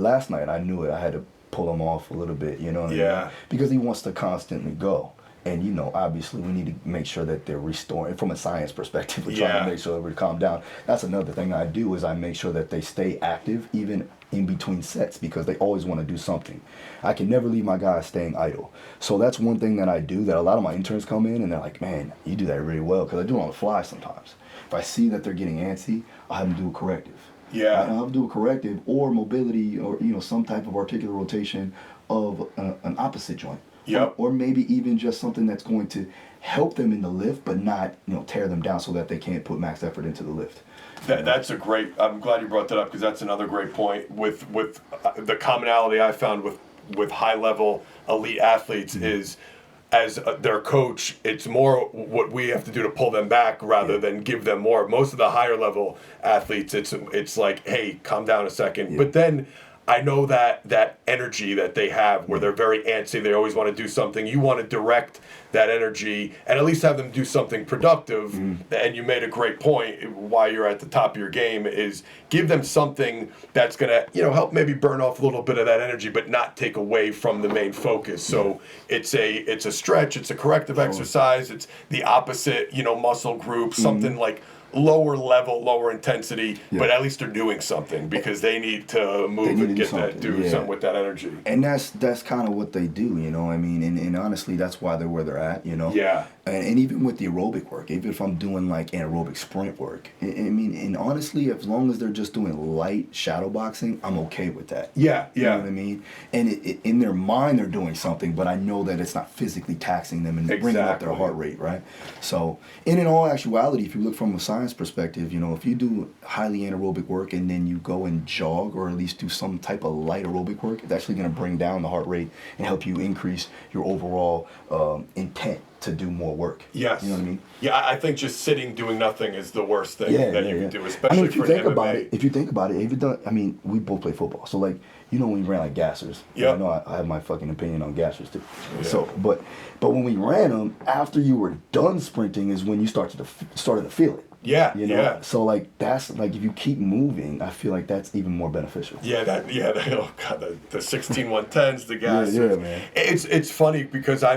last night I knew it. I had to pull him off a little bit, you know what I mean? Because he wants to constantly go. And, obviously we need to make sure that they're restoring, from a science perspective, we're trying to make sure that we calm down. That's another thing I do is I make sure that they stay active, even in between sets, because they always want to do something. I can never leave my guys staying idle. So that's one thing that I do that a lot of my interns come in and they're like, man, you do that really well, because I do it on the fly sometimes. If I see that they're getting antsy, I have them do a corrective. Yeah. I have them do a corrective or mobility or, some type of articular rotation of an opposite joint. Yep. Or maybe even just something that's going to help them in the lift, but not, tear them down so that they can't put max effort into the lift. That's a great. I'm glad you brought that up because that's another great point. With the commonality I found with high level elite athletes is, as their coach, it's more what we have to do to pull them back rather than give them more. Most of the higher level athletes, it's like, hey, calm down a second. Yeah. But then I know that energy that they have where they're very antsy, they always want to do something. You want to direct that energy and at least have them do something productive. And you made a great point why you're at the top of your game is give them something that's going to, help maybe burn off a little bit of that energy, but not take away from the main focus. So it's a stretch, it's a corrective exercise, it's the opposite, muscle group, something like lower level, lower intensity, but at least they're doing something because they need to move and get something with that energy. And that's kind of what they do, I mean, and honestly, that's why they're where they're at, Yeah. And even with the aerobic work, even if I'm doing like aerobic sprint work, I mean, and honestly, as long as they're just doing light shadow boxing, I'm okay with that. Yeah. You know what I mean? And in their mind, they're doing something, but I know that it's not physically taxing them and bringing up their heart rate, right? So, and in all actuality, if you look from a science perspective, if you do highly anaerobic work and then you go and jog or at least do some type of light aerobic work, it's actually going to bring down the heart rate and help you increase your overall intent to do more work. Yes. You know what I mean? Yeah, I think just sitting doing nothing is the worst thing that you can do, especially I mean, if you for think MMA. about it, we both play football. So like, when we ran like gassers, I know I have my fucking opinion on gassers too. Yeah. So, but when we ran them, after you were done sprinting is when you started to feel it. Yeah, Yeah. So like that's like if you keep moving, I feel like that's even more beneficial. Oh god, the 16-110s, the guys. Yeah, man. It's funny because I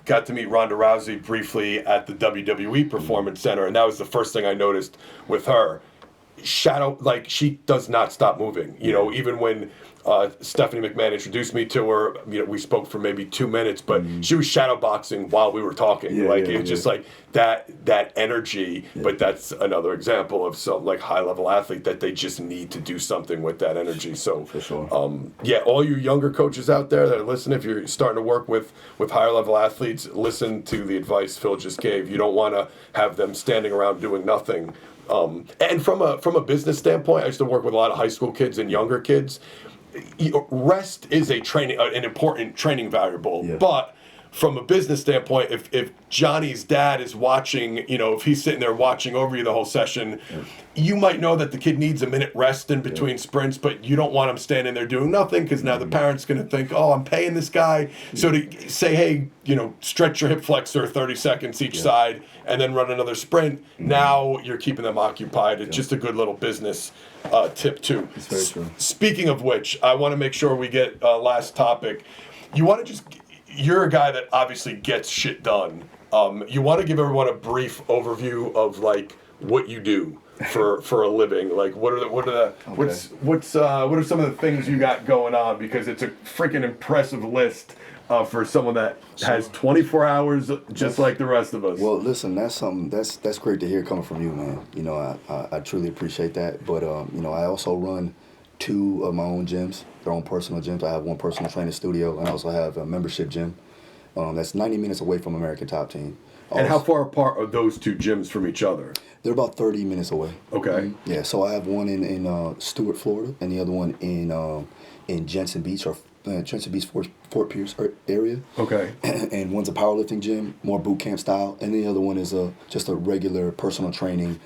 got to meet Ronda Rousey briefly at the WWE Performance Center, and that was the first thing I noticed with her. Like she does not stop moving. Even when Stephanie McMahon introduced me to her, we spoke for maybe 2 minutes, but she was shadow boxing while we were talking. Just like that energy. Yeah. But that's another example of some like high level athlete that they just need to do something with that energy. So for sure. All you younger coaches out there that are listening, if you're starting to work with higher level athletes, listen to the advice Phil just gave. You don't want to have them standing around doing nothing. And from a business standpoint, I used to work with a lot of high school kids and younger kids. Rest is an important training variable, but from a business standpoint, if Johnny's dad is watching, if he's sitting there watching over you the whole session, you might know that the kid needs a minute rest in between sprints, but you don't want him standing there doing nothing because now the parent's going to think, oh, I'm paying this guy. So to say, hey, stretch your hip flexor 30 seconds each side and then run another sprint, now you're keeping them occupied. It's just a good little business tip too. It's very true. Speaking of which, I want to make sure we get last topic. You're a guy that obviously gets shit done. You want to give everyone a brief overview of like what you do for a living. Like what are some of the things you got going on? Because it's a freaking impressive list for someone that has 24 hours just like the rest of us. Well, listen, that's something that's great to hear coming from you, man. I truly appreciate that. But I also run 2 of my own gyms, their own personal gyms. I have one personal training studio, and I also have a membership gym that's 90 minutes away from American Top Team. And how far apart are those 2 gyms from each other? They're about 30 minutes away. Okay. Yeah, so I have one in Stuart, Florida, and the other one in Jensen Beach, or Trenton Beach, Fort Pierce area. Okay. And one's a powerlifting gym, more boot camp style, and the other one is just a regular personal training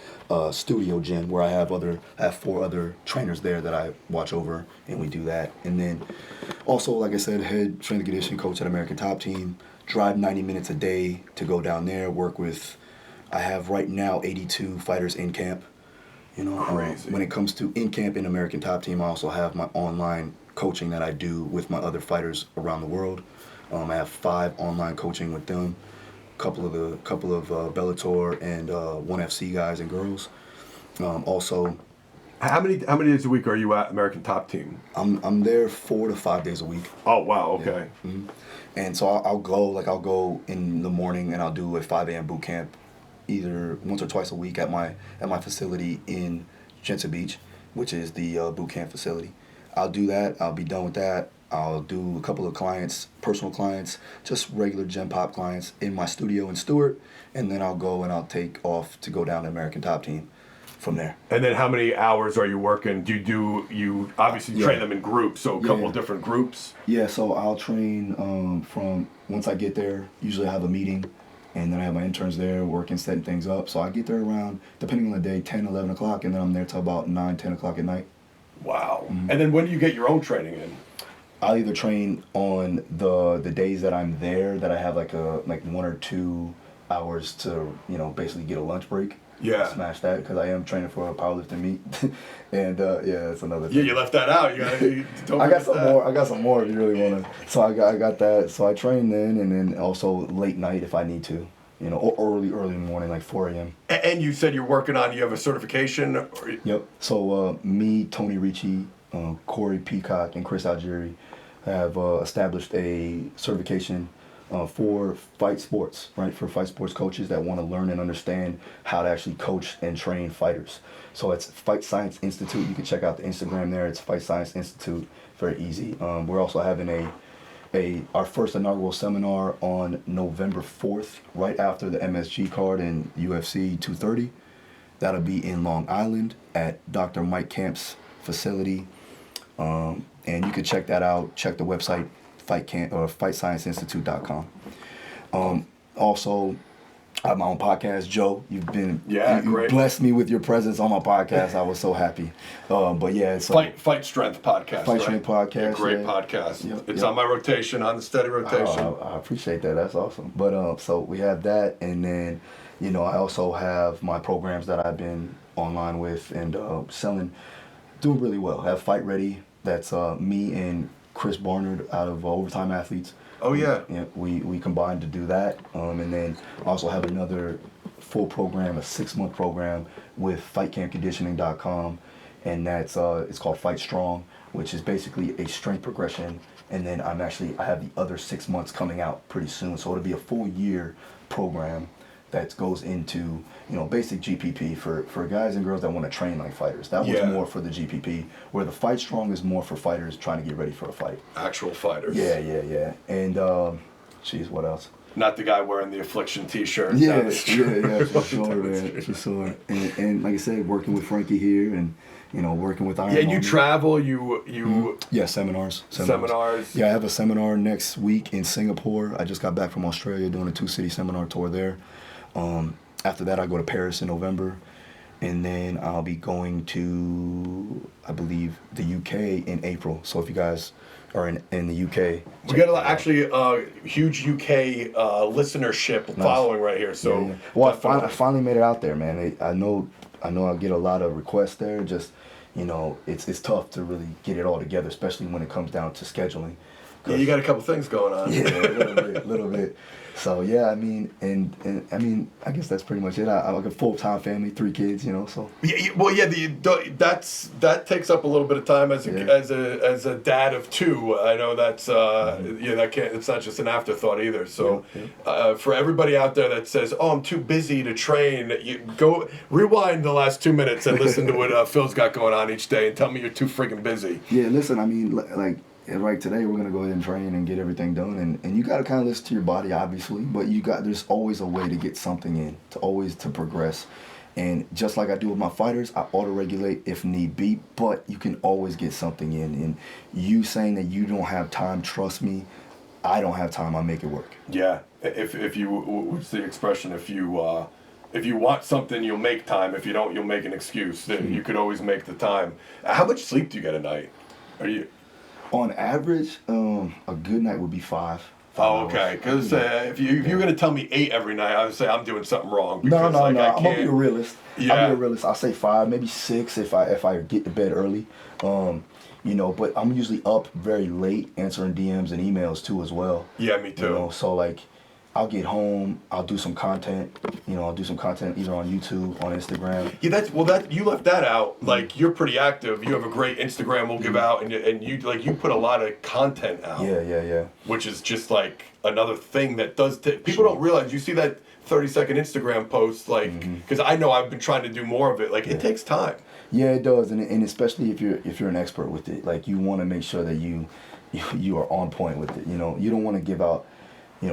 studio gym where I have 4 other trainers there that I watch over, and we do that. And then also, like I said, head strength and conditioning coach at American Top Team. Drive 90 minutes a day to go down there, work with. I have right now 82 fighters in camp. You know, crazy. When it comes to in camp in American Top Team, I also have my online coaching that I do with my other fighters around the world. I have 5 online coaching with them, couple of Bellator and 1FC guys and girls. Also, How many days a week are you at American Top Team? I'm there 4 to 5 days a week. Oh wow, okay. Yeah. Mm-hmm. And so I'll go in the morning and I'll do a 5 a.m. boot camp, either once or twice a week at my facility in Jensen Beach, which is the boot camp facility. I'll do that. I'll be done with that. I'll do a couple of clients, personal clients, just regular Gen Pop clients in my studio in Stewart, and then I'll go and I'll take off to go down to American Top Team from there. And then how many hours are you working? You obviously train them in groups, so a couple different groups? Yeah, so I'll train from once I get there, usually I have a meeting, and then I have my interns there working, setting things up. So I get there around, depending on the day, 10, 11 o'clock, and then I'm there till about 9, 10 o'clock at night. Wow. Mm-hmm. And then when do you get your own training in? I'll either train on the days that I'm there, that I have like 1 or 2 hours to, basically get a lunch break. Yeah. Smash that, because I am training for a powerlifting meet. And that's another thing. Yeah, you left that out. I got some more. I got some more if you really want to. So I got that. So I train then, and then also late night if I need to. Or early in the morning, like 4 a.m. And you said you have a certification? Yep. So me, Tony Ricci, Corey Peacock, and Chris Algieri have established a certification for fight sports, right? For fight sports coaches that want to learn and understand how to actually coach and train fighters. So it's Fight Science Institute. You can check out the Instagram there. It's Fight Science Institute. Very easy. We're also having our first inaugural seminar on November 4th, right after the MSG card in UFC 230. That'll be in Long Island at Dr. Mike Camp's facility. And you can check that out. Check the website, FightScienceInstitute.com. Also, I have my own podcast. Joe, you blessed me with your presence on my podcast. I was so happy. But yeah, it's Fight Strength podcast. Fight Strength podcast. Great podcast. Yep, it's on my rotation, on the steady rotation. I appreciate that. That's awesome. But so we have that, and then I also have my programs that I've been online with and selling, doing really well. I have Fight Ready. That's me and Chris Barnard out of Overtime Athletes. Oh yeah. We combined to do that, and then also have another full program, a 6-month program with FightCampConditioning.com, and that's it's called Fight Strong, which is basically a strength progression. And then I have the other 6 months coming out pretty soon, so it'll be a full year program that goes into basic GPP for guys and girls that want to train like fighters. That was more for the GPP, where the Fight Strong is more for fighters trying to get ready for a fight. Actual fighters. Yeah. And what else? Not the guy wearing the Affliction T-shirt. Yeah, for sure, man, for sure. And like I said, working with Frankie here, and working with Iron. Yeah, and you travel. You. Yeah, seminars. Seminars. Yeah, I have a seminar next week in Singapore. I just got back from Australia doing a 2-city seminar tour there. After that, I go to Paris in November, and then I'll be going to, I believe, the UK in April. So if you guys are in the UK, we got a huge UK listenership following right here. So yeah. Well, I finally made it out there, man. I know I get a lot of requests there. Just it's tough to really get it all together, especially when it comes down to scheduling. Yeah, you got a couple things going on. Yeah, a little bit. So yeah, I mean, I guess that's pretty much it. I'm like a full-time family, 3 kids, so. That takes up a little bit of time as a dad of 2. I know that's it's not just an afterthought either. So for everybody out there that says, "Oh, I'm too busy to train," you go rewind the last 2 minutes and listen to what Phil's got going on each day, and tell me you're too freaking busy. Yeah, listen, I mean, like right today we're gonna go ahead and train and get everything done, and you gotta kind of listen to your body, obviously, but there's always a way to get something in, to progress. And just like I do with my fighters, I auto-regulate if need be, but you can always get something in. And you saying that you don't have time, trust me, I don't have time, I make it work. Yeah. If you, what's the expression? If you want something, you'll make time. If you don't, you'll make an excuse. You could always make the time. How much sleep do you get a night? Are you? On average, a good night would be 5. Oh, okay. Because if you're going to tell me 8 every night, I would say I'm doing something wrong. No. I I'm can't. gonna be a realist. Yeah. I'll be a realist. I'll say 5, maybe 6 if I get to bed early. But I'm usually up very late answering DMs and emails too as well. Yeah, me too. So like, I'll get home, I'll do some content. I'll do some content either on YouTube, on Instagram. Yeah, you left that out. Like, you're pretty active. You have a great Instagram we'll give out, and you put a lot of content out. Yeah. Which is just like another thing that does people don't realize. You see that 30-second Instagram post, like, because I know I've been trying to do more of it. Like, it takes time. Yeah, it does, and especially if you're an expert with it, like, you want to make sure that you are on point with it. You don't want to give out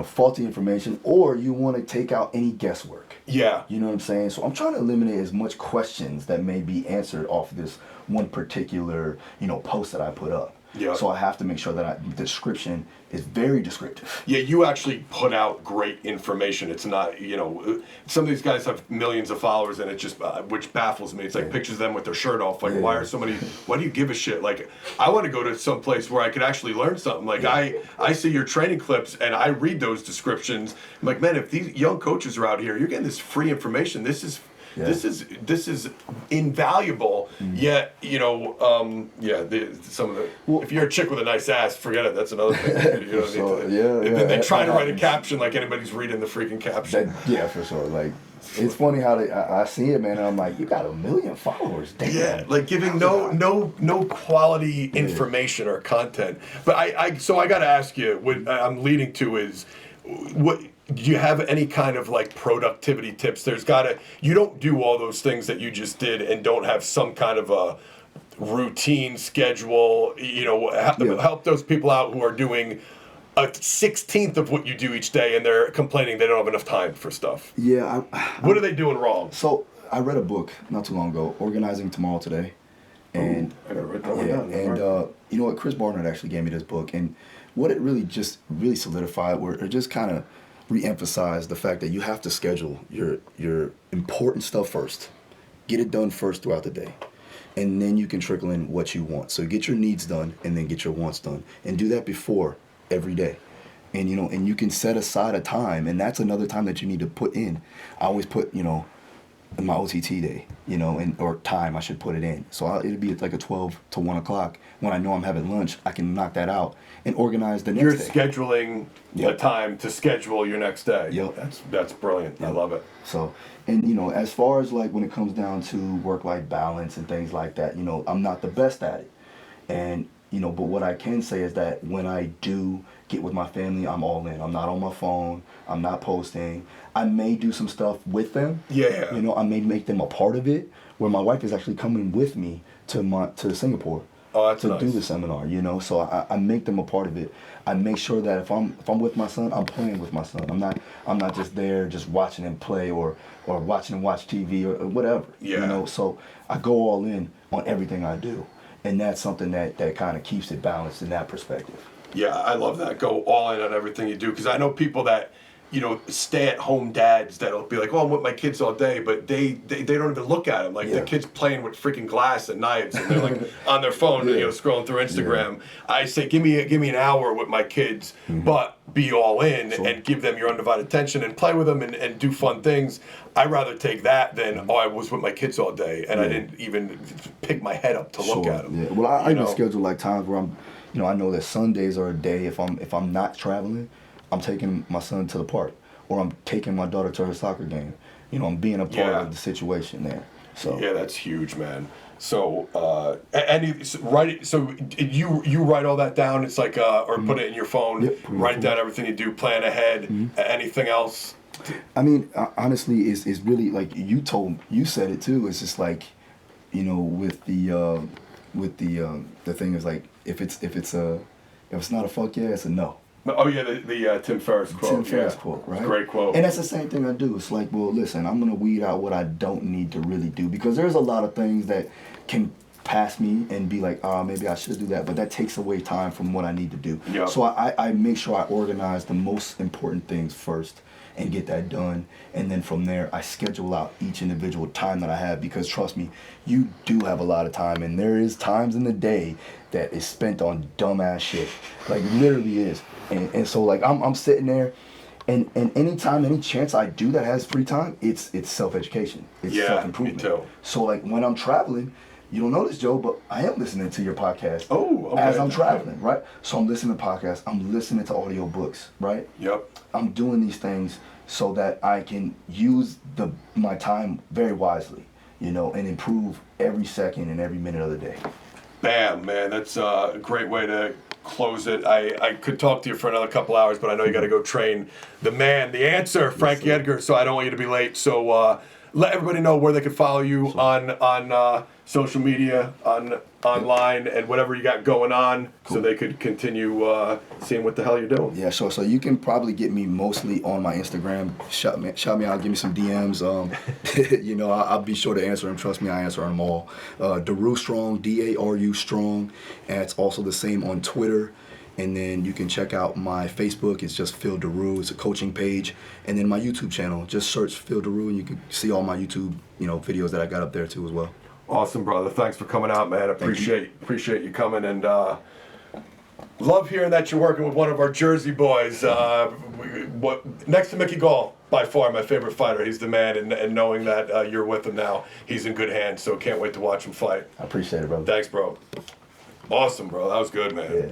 faulty information, or you want to take out any guesswork. Yeah. You know what I'm saying? So I'm trying to eliminate as much questions that may be answered off this one particular, post that I put up. Yeah. So I have to make sure that the description is very descriptive. Yeah, you actually put out great information. It's not, some of these guys have millions of followers, and it just, which baffles me. It's like pictures of them with their shirt off. Like, why do you give a shit? Like, I want to go to some place where I could actually learn something. Like, I see your training clips, and I read those descriptions. I'm like, man, if these young coaches are out here, you're getting this free information. This is invaluable. Yet, some of the. Well, if you're a chick with a nice ass, forget it. That's another thing. And then they try to write a caption like anybody's reading the freaking caption. For sure. Like, it's funny how I see it, man. And I'm like, you got 1 million followers. Damn. Yeah, like giving no quality information or content. But I got to ask you. What I'm leading to is what. Do you have any kind of like productivity tips? You don't do all those things that you just did and don't have some kind of a routine schedule, help those people out who are doing a 16th of what you do each day and they're complaining they don't have enough time for stuff. Yeah. What are they doing wrong? So I read a book not too long ago, Organizing Tomorrow Today. And I gotta write that one down. And you know what, Chris Barnard actually gave me this book, and what it really solidified or just kind of re-emphasize the fact that you have to schedule your important stuff first. Get it done first throughout the day. And then you can trickle in what you want. So get your needs done and then get your wants done. And do that before every day. And and you can set aside a time, and that's another time that you need to put in. I always put, in my OTT day, or time I should put it in. So it'll be like a 12 to 1 o'clock. When I know I'm having lunch, I can knock that out and organize the next day. You're scheduling a time to schedule your next day. Yep. That's brilliant. Yep. I love it. So, and as far as like when it comes down to work-life balance and things like that, I'm not the best at it. And, but what I can say is that when I do get with my family, I'm all in. I'm not on my phone. I'm not posting. I may do some stuff with them. Yeah. I may make them a part of it, where my wife is actually coming with me to Singapore. Oh, that's nice. Do the seminar, So I make them a part of it. I make sure that if I'm with my son, I'm playing with my son. I'm not just there just watching him play or watching him watch TV or whatever. Yeah. So I go all in on everything I do, and that's something that kind of keeps it balanced in that perspective. Yeah, I love that. Go all in on everything you do, because I know people that stay-at-home dads that'll be like, I'm with my kids all day, but they don't even look at them. Like, the kids playing with freaking glass and knives, and they're like on their phone, scrolling through Instagram. Yeah. I say, give me an hour with my kids, but be all in and give them your undivided attention and play with them and do fun things. I'd rather take that than, I was with my kids all day, and I didn't even pick my head up to look at them. Yeah. Well, I even schedule like times where I'm, I know that Sundays are a day if I'm not traveling, I'm taking my son to the park, or I'm taking my daughter to her soccer game. I'm being a part of the situation there. So yeah, that's huge, man. So you write all that down. It's like or put it in your phone. Yep, write down everything you do. Plan ahead. Anything else? I mean, honestly, it's really like you said it too. It's just like, with the thing is like if it's If it's not a fuck yeah, it's a no. Oh yeah, the Tim Ferriss quote. Tim Ferriss yeah. quote, right? It's a great quote. And that's the same thing I do. It's like, well, listen, I'm gonna weed out what I don't need to really do, because there's a lot of things that can pass me and be like, oh, maybe I should do that, but that takes away time from what I need to do. Yep. So I make sure I organize the most important things first and get that done, and then from there I schedule out each individual time that I have, because trust me, you do have a lot of time, and there is times in the day that is spent on dumbass shit, like literally is. And so like I'm sitting there, and anytime, any chance I do that has free time, it's self-education, it's self-improvement. Me too. So like when I'm traveling, you don't know this, Joe, but I am listening to your podcast. Oh, okay. As I'm traveling, right? So I'm listening to podcasts, I'm listening to audio books, right? Yep. I'm doing these things so that I can use my time very wisely, you know, and improve every second and every minute of the day. Bam, man, that's a great way to close it. I could talk to you for another couple hours, but I know you got to go train the man, the answer, Frankie Edgar, so I don't want you to be late. So let everybody know where they can follow you on social media, online, and whatever you got going on, so they could continue seeing what the hell you're doing. Yeah, sure. So you can probably get me mostly on my Instagram. Shout me out, give me some DMs. You know, I'll be sure to answer them. Trust me, I answer them all. Daru Strong, Daru Strong. And it's also the same on Twitter. And then you can check out my Facebook. It's just Phil Daru. It's a coaching page. And then my YouTube channel. Just search Phil Daru, and you can see all my YouTube, you know, videos that I got up there too as well. Awesome, brother. Thanks for coming out, man. Appreciate you coming, and love hearing that you're working with one of our Jersey boys. Next to Mickey Gall, by far my favorite fighter. He's the man, and knowing that you're with him now, he's in good hands. So can't wait to watch him fight. I appreciate it, brother. Thanks, bro. Awesome, bro. That was good, man. Yeah.